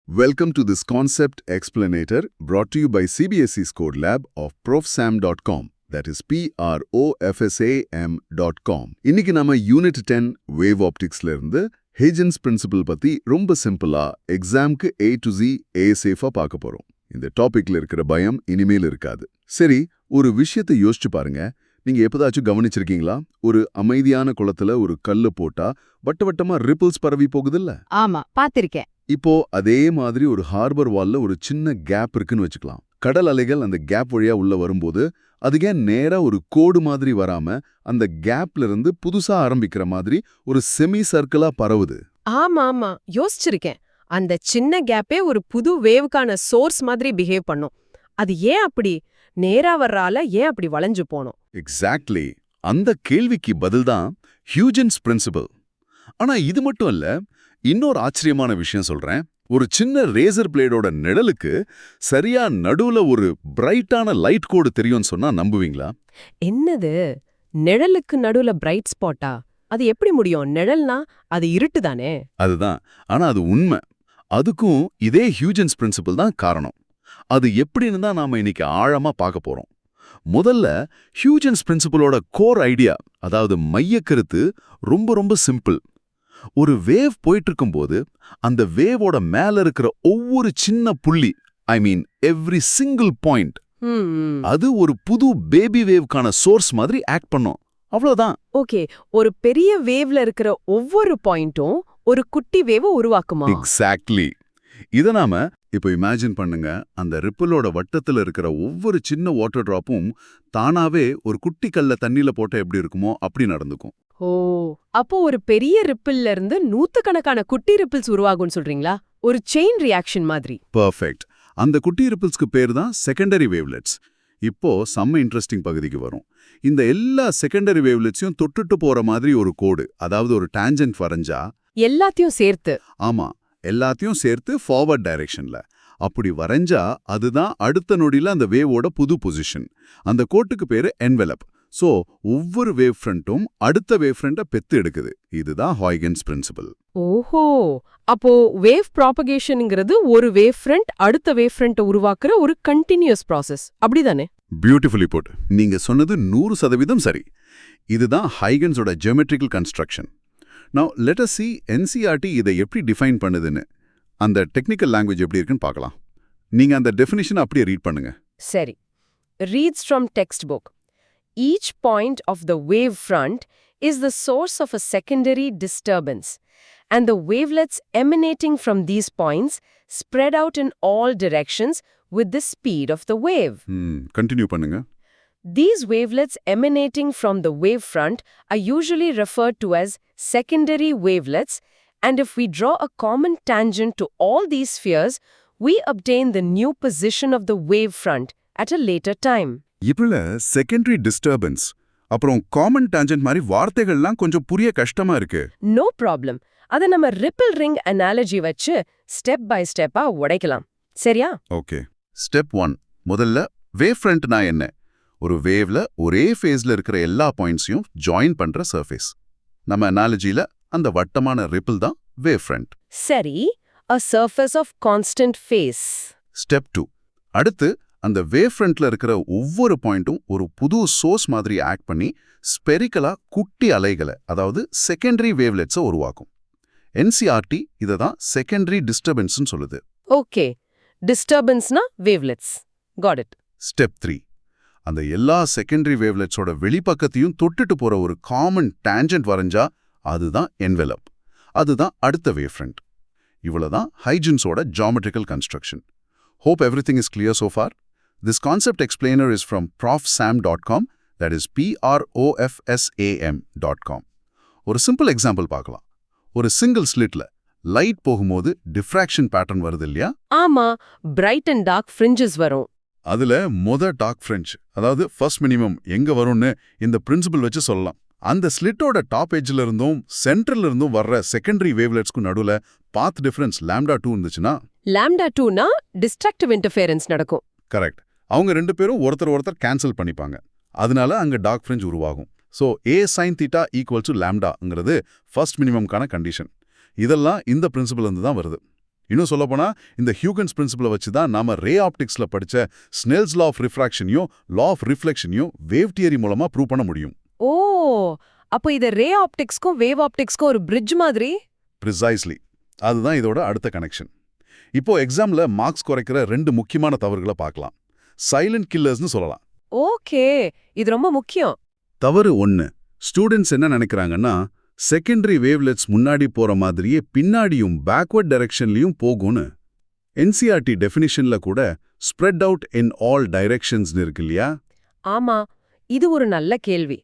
Welcome to this concept explanator brought to you by CBSE's Code Lab of profsam.com. That is profsam.com. இன்னைக்கு நாம unit 10 wave ஆப்டிக்ஸ்ல இருந்து ஹேஜன்ஸ் principal பத்தி ரொம்ப சிம்பிளா எக்ஸாம்க்கு A to Z சேஃபா பார்க்க போறோம். இந்த டாபிக்ல இருக்கிற பயம் இனிமேல் இருக்காது. சரி, ஒரு விஷயத்தை யோசிச்சு பாருங்க. நீங்க எப்பதாச்சும் கவனிச்சிருக்கீங்களா? ஒரு அமைதியான குளத்துல ஒரு கல்லு போட்டா வட்டவட்டமா ரிப்பிள்ஸ் பரவி போகுதுல்ல? ஆமா, பாத்திருக்கேன். இப்போ அதே மாதிரி ஒரு ஹார்பர் வால்ல ஒரு சின்ன கேப் இருக்குன்னு வச்சுக்கலாம். கடல் அலைகள் அந்த கேப் வழியா உள்ள வரும்போது அது ஏன் நேரா ஒரு கோடு மாதிரி வராம அந்த கேப்ல இருந்து புதுசா ஆரம்பிக்கிற மாதிரி ஒரு செமி சர்க்கிளா பரவுது? ஆமா ஆமா, யோசிச்சிருக்கேன். அந்த சின்ன கேப்பே ஒரு புது வேவுக்கான சோர்ஸ் மாதிரி பிஹேவ் பண்ணும். அது ஏன் அப்படி நேரா வர்றால ஏன் அப்படி வளைஞ்சு போனோம்? எக்ஸாக்ட்லி. அந்த கேள்விக்கு பதில்தான் ஹியூஜன்ஸ் பிரின்சிபல். ஆனா இது மட்டும் இல்ல, இன்னொரு ஆச்சரியமான விஷயம் சொல்றேன். ஒரு சின்ன ரேசர் பிளேடோட நிழலுக்கு சரியா நடுவுல ஒரு பிரைட்டான லைட் கோடு தெரியும்னு சொன்னா நம்புவீங்களா? என்னது, நிழலுக்கு நடுவுல பிரைட் ஸ்பாட்டா? அது எப்படி முடியும்? நிழல்னா அது இருட்டு தானே? அதுதான். ஆனா அது உண்மை. அதுக்கும் இதே ஹியூஜன்ஸ் பிரின்சிபல் தான் காரணம். அது எப்படின்னு தான் நாம இன்னைக்கு ஆழமா பார்க்க போறோம். முதல்ல ஹியூஜன்ஸ் பிரின்சிபலோட கோர் ஐடியா, அதாவது மையக்கருத்து ரொம்ப ரொம்ப சிம்பிள். ஒரு வேவ் போயிட்டு இருக்கும்போது அந்த வேவோட மேல இருக்கிற ஒவ்வொரு சின்ன புள்ளி, ஐ மீன் எவ்ரி சிங்கிள் பாயிண்ட், அது ஒரு புது பேபி வேவ்க்கான சோர்ஸ் மாதிரி ஆக்ட் பண்ணும். அவ்வளவுதான். ஓகே, ஒரு பெரிய வேவ்ல இருக்கிற ஒவ்வொரு பாயிண்ட்டும் ஒரு குட்டி வேவ உருவாக்குமா? எக்ஸாக்ட்லி. இத நாம இப்போ இமேஜின் பண்ணுங்க. அந்த ரிப்பிளோட வட்டத்துல இருக்கிற ஒவ்வொரு சின்ன வாட்டர் டிராப்பும் தானாவே ஒரு குட்டி கல்ல தண்ணியில போட்டா எப்படி இருக்குமோ அப்படி நடந்துக்கும். ஓ, அப்போ ஒரு பெரிய ரிப்பிள்ல இருந்து நூத்துக்கணக்கான குட்டி ரிப்பிள்ஸ் உருவாகும்னு சொல்றீங்களா? ஒரு செயின் ரியாக்ஷன் மாதிரி. பெர்ஃபெக்ட். அந்த குட்டி ரிப்பிள்ஸ்க்கு பேர் தான் செகண்டரி வேவ்லெட்ஸ். இப்போ செம்ம இன்ட்ரெஸ்டிங் பகுதிக்கு வரும். இந்த எல்லா செகண்டரி வேவ்லெட்ஸையும் தொட்டுட்டு போற மாதிரி ஒரு கோடு, அதாவது ஒரு டான்ஜென்ட் வரைஞ்சா, எல்லாத்தையும் சேர்த்து. ஆமா, எல்லாத்தையும் சேர்த்து ஃபார்வர்ட் டைரக்ஷன்ல அப்படி வரைஞ்சா அதுதான் அடுத்த நொடியில அந்த வேவோட புது பொசிஷன். அந்த கோட்டுக்கு பேரு என்வெலப். சோ ஒவ்வொரு வேவ் ஃப்ரண்ட்டும் அடுத்த வேவ் ஃப்ரண்ட்டை பெத்து எடுக்குது. இதுதான் ஹாய்கன்ஸ் பிரின்சிபல். ஓஹோ, அப்போ வேவ் ப்ராபகேஷன்ங்கிறது ஒரு வேவ் ஃப்ரண்ட் அடுத்த வேவ் ஃப்ரண்ட்டை உருவாக்குற ஒரு கண்டினியூஸ் ப்ராசஸ், அப்படிதானே? Beautifully put. நீங்க சொன்னது 100% சரி. இதுதான் ஹைகன்ஸோட geometrical construction. Now let us see NCERT இதை எப்படி டிஃபைன் பண்ணுதுன்னு. அந்த டெக்னிக்கல் லாங்குவேஜ் எப்படி இருக்குன்னு பார்க்கலாம். நீங்க அந்த டெஃபினிஷன் அப்படியே ரீட் பண்ணுங்க. சரி. Reads from textbook. Each point of the wave front is the source of a secondary disturbance, and the wavelets emanating from these points spread out in all directions with the speed of the wave. Continue பண்ணுங்க. These wavelets emanating from the wavefront are usually referred to as secondary wavelets, and if we draw a common tangent to all these spheres, we obtain the new position of the wavefront at a later time. இப்பல secondary disturbance அப்புறம் common tangent மாதிரி வார்த்தைகள்லாம் கொஞ்சம் புரிய கஷ்டமா இருக்கு. No problem. அத நம்ம ரிப்பிள் ரிங் அனாலஜி வச்சு ஸ்டெப் பை ஸ்டெப்பா உடைக்கலாம். சரியா? ஓகே. ஸ்டெப் 1. முதல்ல வேவ் ஃப்ரண்ட்னா என்ன? ஒரு வேவ்ல ஒரே ஃபேஸ்ல இருக்கிற எல்லா பாயிண்ட்ஸையும் ஜாயின் பண்ற சர்ஃபேஸ். நம்ம அனாலஜில அந்த வட்டமான ரிப்பிள் தான் வேவ் ஃப்ரண்ட். சரி, a surface of constant phase. Step 2. அடுத்து அந்த வேவ் ஃப்ரண்ட்ல இருக்கிற ஒவ்வொரு பாயிண்ட்டும் ஒரு புது சோர்ஸ் மாதிரி ஆக்ட் பண்ணி ஸ்பெரிக்கலா குட்டி அலைகளை, அதாவது செகண்டரி வேவ்லெட்ஸை உருவாக்கும். NCERT இதை தான் செகண்டரி டிஸ்டர்பன்ஸ்னு சொல்லுது. ஓகே, டிஸ்டர்பன்ஸ்னா வேவ்லெட்ஸ். Got it. ஸ்டெப் 3. அந்த எல்லா செகண்டரி வேவ்லெட்ஸோட வெளிப்பக்கத்தையும் தொட்டுட்டு போற ஒரு காமன் டான்ஜென்ட் வரைஞ்சா அதுதான் என்வெலப். அதுதான் அடுத்த வேவ் ஃப்ரண்ட். இவ்வளவுதான் ஹைஜன்ஸோட geometrical construction. Hope everything is clear so far. This concept explainer is from profsam.com, that is profsam.com. ஒரு சிம்பிள் எக்ஸாம்பிள் பார்க்கலாம். ஒரு சிங்கிள் ஸ்லிட்ல லைட் போகும்போது டிஃப்ராக்ஷன் பேட்டர்ன் வருது இல்லையா? ஆமா, பிரைட் அண்ட் டார்க் ஃப்ரிஞ்சஸ் வரும். அதுல டார்க் ஃப்ரிஞ்ச், அதாவது ஃபர்ஸ்ட் மினிமம் எங்க வரும்னு இந்த பிரின்சிபல் வச்சு சொல்லலாம். அந்த ஸ்லிட்டோட டாப் எட்ஜ்ல இருந்தும் சென்டர்ல இருந்தும் வர்ற செகண்டரி வேவ்லெட்ஸ்க்கு நடுவுல பாத் டிஃபரன்ஸ் λ2 இருந்துச்சுன்னா, λ2னா டிஸ்ட்ரக்டிவ் இன்டர்ஃபேரன்ஸ் நடக்கும். கரெக்ட். அவங்க ரெண்டு பேரும் ஒருத்தர் கேன்சல் பண்ணிப்பாங்க. அதனால அங்க டார்க் ஃப்ரிஞ்ச் உருவாகும். So A sin θ equal to λங்கிறது ஃபர்ஸ்ட் மினிமம்கான கண்டிஷன். இதெல்லாம் இந்த பிரின்சிபல் இருந்து தான் வருது. இன்னும் சொல்லப்போனா இந்த ஹியூகன்ஸ் பிரின்சிபலை வச்சு தான் நாம ரே ஆப்டிக்ஸ்ல படிச்ச ஸ்னெல்ஸ் லா ஆஃப் ரிஃப்ராக்ஷனையும் லா ஆஃப் ரிஃப்ளெக்ஷனையும் வேவ் தியரி மூலமா ப்ரூவ் பண்ண முடியும். ஓ, அப்போ இது ரே ஆப்டிக்ஸ்க்கும் வேவ் ஆப்டிக்ஸ்க்கும் ஒரு பிரிட்ஜ் மாதிரி? ப்ரிசைஸ்லி. அதுதான் இதோட அடுத்த கனெக்ஷன். இப்போ எக்ஸாம்ல மார்க்ஸ் குறைக்கிற 2 முக்கியமான தவறுகளை பார்க்கலாம். சைலண்ட் கில்லர்ஸ்னு சொல்லலாம். ஓகே, இது ரொம்ப முக்கியம். தவறு 1. ஸ்டூடெண்ட்ஸ் என்ன நினைக்கிறாங்கன்னா செகண்டரி வேவ்லெட்ஸ் முன்னாடி போற மாதிரியே பின்னாடியும் பேக்வர்ட் டைரக்ஷன்லயும் போகும்னு. என்சிஆர்டி டெஃபினிஷன்ல கூட ஸ்ப்ரெட் அவுட் இன் ஆல் டைரக்ஷன்ஸ்னு இருக்கு இல்லையா? ஆமா, இது ஒரு நல்ல கேள்வி.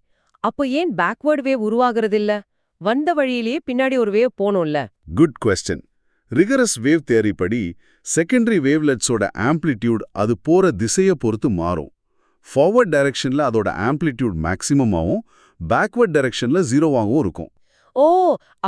அப்போ ஏன் பேக்வர்ட் வேவ் உருவாகிறதில்ல? வந்த வழியிலேயே பின்னாடி ஒரு வேவ் போணும்ல? Good question. Rigorous wave theory படி செகண்டரி வேவ்லெட்ஸோட ஆம்ப்ளிடியூட் அது போற திசையை பொறுத்து மாறும். ஃபார்வர்ட் டைரக்ஷன்ல அதோட ஆம்ப்ளிடியூட் மேக்ஸிமமாகவும் பேக்வர்ட் டைரக்ஷன்ல 0வாகவும் இருக்கும். ஓ,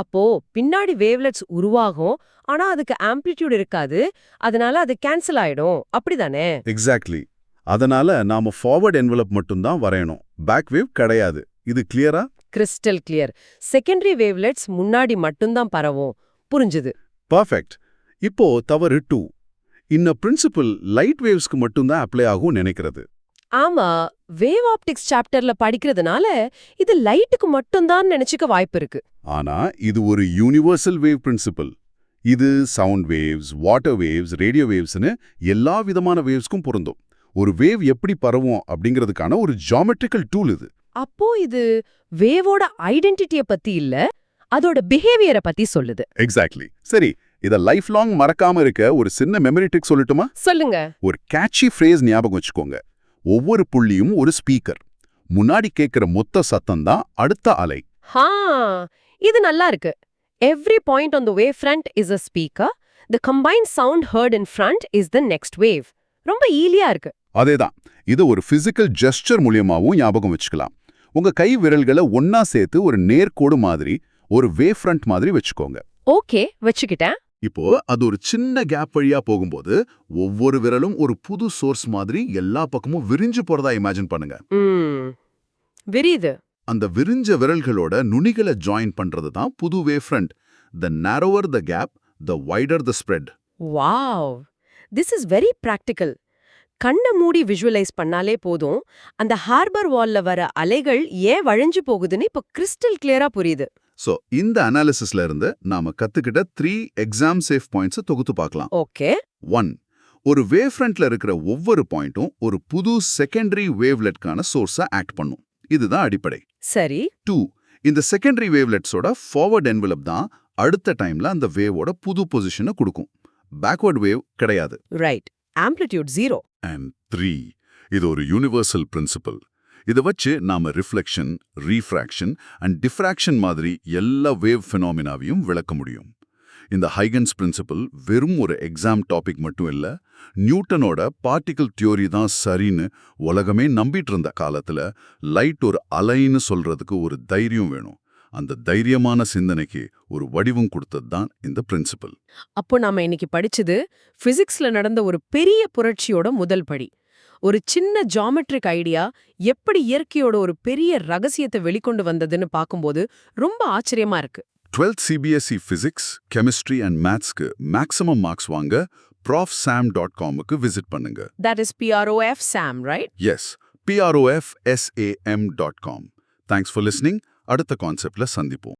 அப்போ பின்னாடி வேவ்லெட்ஸ் உருவாகும், ஆனா அதுக்கு ஆம்ப்ளிடியூட் இருக்காது, அதனால அது கேன்சல் ஆயிடும், அப்படிதானே? எக்ஸாக்ட்லி. அதனால நாம ஃபார்வர்ட் என்வலப் மட்டும்தான் வரையணும், பேக் வேவ் கிடையாது. இது கிளியரா? Crystal clear. செகண்டரி வேவ்லெட்ஸ் முன்னாடி மட்டும்தான் பரவும். புரிஞ்சுது. பர்ஃபெக்ட். இப்போ தவறு 2. இந்த பிரின்சிபல் லைட் வேவ்ஸ்க்கு மட்டும்தான் அப்ளை ஆகும் நினைக்கிறது. ஆமா, வேவ் ஆப்டிக்ஸ் சாப்டர்ல படிக்கிறதுனால இது லைட்டுக்கு மட்டும்தான் நினைச்சுக்க வாய்ப்பு இருக்கு. ஆனா இது ஒரு யூனிவர்சல் வேவ் பிரின்சிபல். இது sound waves, water waves, radio வேவ்ஸ்னு எல்லா விதமான வேவ்ஸ்க்கும் பொருந்தும். ஒரு வேவ் எப்படி பரவும் அப்படிங்கிறதுக்கான ஒரு ஜியோமெட்ரிக்கல் டூல் இது. அப்போ இது வேவோட ஐடென்டிட்டிய பத்தி இல்ல, அதோட பிஹேவியரை பத்தி சொல்லுது. எக்ஸாக்ட்லி. சரி, இத லைஃப் லாங் மறக்காம இருக்க ஒரு சின்ன மெமரி ட்ரிக் சொல்லட்டுமா? சொல்லுங்க. ஒரு கேட்சி ஃப்ரேஸ் ஞாபகம் வச்சுக்கோங்க. ஒவ்வொரு புள்ளியும் ஒரு ஸ்பீக்கர். முன்னாடி கேட்கிற மொத்த சத்தம் தான் அடுத்த அலை. ஹா, இது நல்லா இருக்கு. Every point on the wave front is a speaker. The combined sound heard in front is the next wave. ரொம்ப ஈலியா இருக்கு. அதேதான். இது ஒரு பிசிக்கல் ஜெஸ்டர் மூலியமாவும் ஞாபகம் வச்சுக்கலாம். உங்க கை விரல்களை ஒன்னா சேர்த்து ஒரு நேர்கோடு மாதிரி ஒரு வேவ் ஃப்ரண்ட் மாதிரி வச்சுக்கோங்க. ஓகே, வச்சுக்கிட்டேன். இப்போ அது ஒரு சின்ன கேப் வழியா போகும்போது ஒவ்வொரு விரலும் ஒரு புது சோர்ஸ் மாதிரி எல்லா பக்கமும் விரிஞ்சு போறதா இமேஜின் பண்ணுங்க. விரியுது. அந்த விரிஞ்ச விரல்களோட நுனிகளை ஜாயின் பண்றது தான் புது wave front. The narrower the gap, the wider the spread. Wow, this is very practical. கண்ணை மூடி விஷுவலைஸ் பண்ணாலே போதும், அந்த ஹார்பர் வால்ல வர அலைகள் ஏன் வழிஞ்சு போகுதுன்னு இப்போ கிறிஸ்டல் கிளியரா புரியுது. சோ இந்த அனாலிசிஸ்ல இருந்து நாம கத்துக்கிட்ட 3 எக்ஸாம் சேஃப் பாயிண்ட்ஸ் தொகுத்து பார்க்கலாம். ஓகே. 1. ஒரு வேவ் ஃப்ரண்ட்ல இருக்கிற ஒவ்வொரு பாயிண்ட்டும் ஒரு புது செகண்டரி வேவ்லெட்கான சோர்ஸா ஆக்ட் பண்ணும். இதுதான் அடிப்படை. சரி. 2. இந்த செகண்டரி வேவ்லெட்ஸோட ஃபார்வர்ட் என்வலப் தான் அடுத்த டைம்ல அந்த வேவோட புது பொசிஷனை கொடுக்கும். பேக்வர்ட் வேவ் கிடையாது. ரைட். ஆம்ப்ளிடியூட் 0. அண்ட் 3. இது ஒரு யூனிவர்சல் பிரின்சிபல். இதை வச்சு நாம ரிஃப்ளெக்ஷன், ரீஃப்ராக்ஷன் அண்ட் டிஃப்ராக்ஷன் மாதிரி எல்லா வேவ் ஃபினாமினாவையும் விளக்க முடியும். இந்த ஹைகன்ஸ் பிரின்சிபல் வெறும் ஒரு எக்ஸாம் டாபிக் மட்டும் இல்ல, நியூட்டனோட பார்ட்டிகிள் தியோரி தான் சரின்னு உலகமே நம்பிட்டு இருந்த காலத்துல லைட் ஒரு அலைன்னு சொல்றதுக்கு ஒரு தைரியம் வேணும். அந்த தைரியமான சிந்தனைக்கு ஒரு வடிவம் கொடுத்தது தான் இந்த பிரின்சிபல். அப்போ நாம இன்னைக்கு படிச்சது பிசிக்ஸ்ல நடந்த ஒரு பெரிய புரட்சியோட முதல் படி. ஒரு சின்ன ஜியோமெட்ரிக் ஐடியா எப்படி இயற்கையோட ஒரு பெரிய ரகசியத்தை வெளிக்கொண்டு வந்ததுன்னு பார்க்கும்போது ரொம்ப ஆச்சரியமா இருக்கு. 12th CBSE Physics, Chemistry and Mathsக்கு மேக்ஸிமம் மார்க்ஸ் வாங்க profsam.comக்கு விசிட் பண்ணுங்க. That is PROF Sam, right? Yes, profsam.com. Thanks for listening. அடுத்த கான்செப்ட்ல சந்திப்போம்.